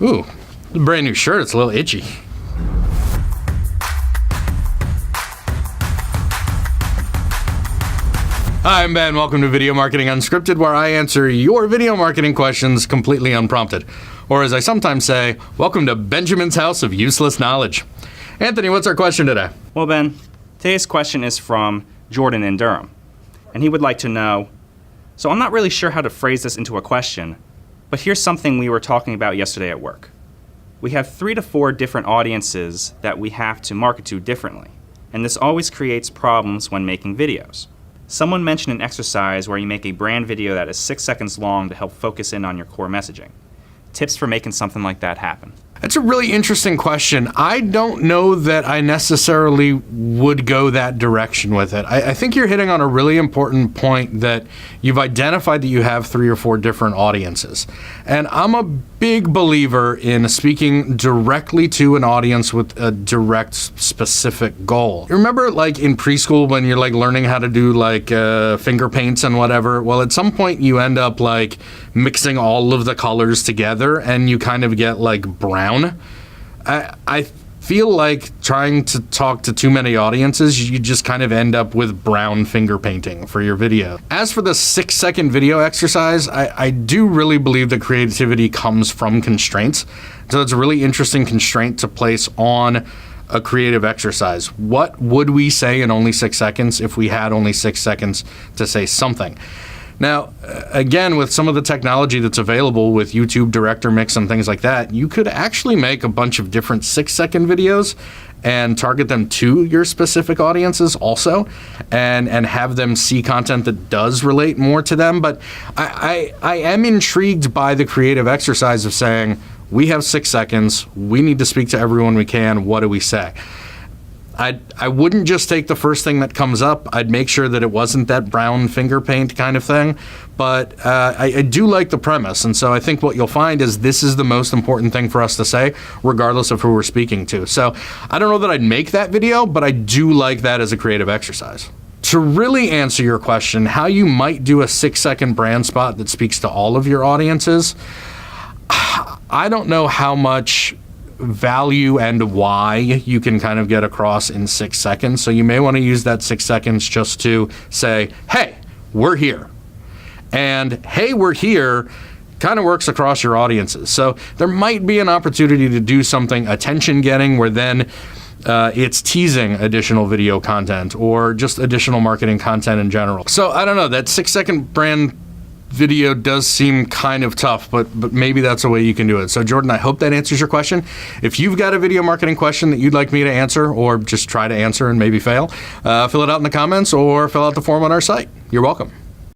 Ooh, the brand new shirt, it's a little itchy. Hi, I'm Ben. Welcome to Video Marketing Unscripted, where I answer your video marketing questions completely unprompted. Or as I sometimes say, welcome to Benjamin's house of useless knowledge. Anthony, what's our question today? Well, Ben, today's question is from Jordan in Durham. And he would like to know, so I'm not really sure how to phrase this into a question, but here's something we were talking about yesterday at work. We have 3 to 4 different audiences that we have to market to differently. And this always creates problems when making videos. Someone mentioned an exercise where you make a brand video that is 6 seconds long to help focus in on your core messaging. Tips for making something like that happen. That's a really interesting question. I don't know that I necessarily would go that direction with it. I think you're hitting on a really important point that you've identified that you have 3 or 4 different audiences. And I'm a big believer in speaking directly to an audience with a direct, specific goal. You remember like in preschool when you're like learning how to do like finger paints and whatever? Well, at some point you end up like mixing all of the colors together and you kind of get like brown. I feel like trying to talk to too many audiences, you just kind of end up with brown finger painting for your video. As for the 6-second video exercise, I do really believe that creativity comes from constraints. So it's a really interesting constraint to place on a creative exercise. What would we say in only 6 seconds if we had only 6 seconds to say something? Now, again, with some of the technology that's available with YouTube Director Mix and things like that, you could actually make a bunch of different 6-second videos and target them to your specific audiences also, and have them see content that does relate more to them. But I am intrigued by the creative exercise of saying, we have 6 seconds, we need to speak to everyone we can, what do we say? I wouldn't just take the first thing that comes up. I'd make sure that it wasn't that brown finger paint kind of thing. But I do like the premise. And so I think what you'll find is this is the most important thing for us to say, regardless of who we're speaking to. So I don't know that I'd make that video, but I do like that as a creative exercise. To really answer your question, how you might do a 6-second brand spot that speaks to all of your audiences, I don't know how much value and why you can kind of get across in 6 seconds. So you may want to use that 6 seconds just to say, hey, we're here. And hey, we're here kind of works across your audiences. So there might be an opportunity to do something attention getting where then it's teasing additional video content or just additional marketing content in general. So I don't know, that 6-second brand video does seem kind of tough, but maybe that's a way you can do it. So Jordan, I hope that answers your question. If you've got a video marketing question that you'd like me to answer or just try to answer and maybe fail, fill it out in the comments or fill out the form on our site. You're welcome.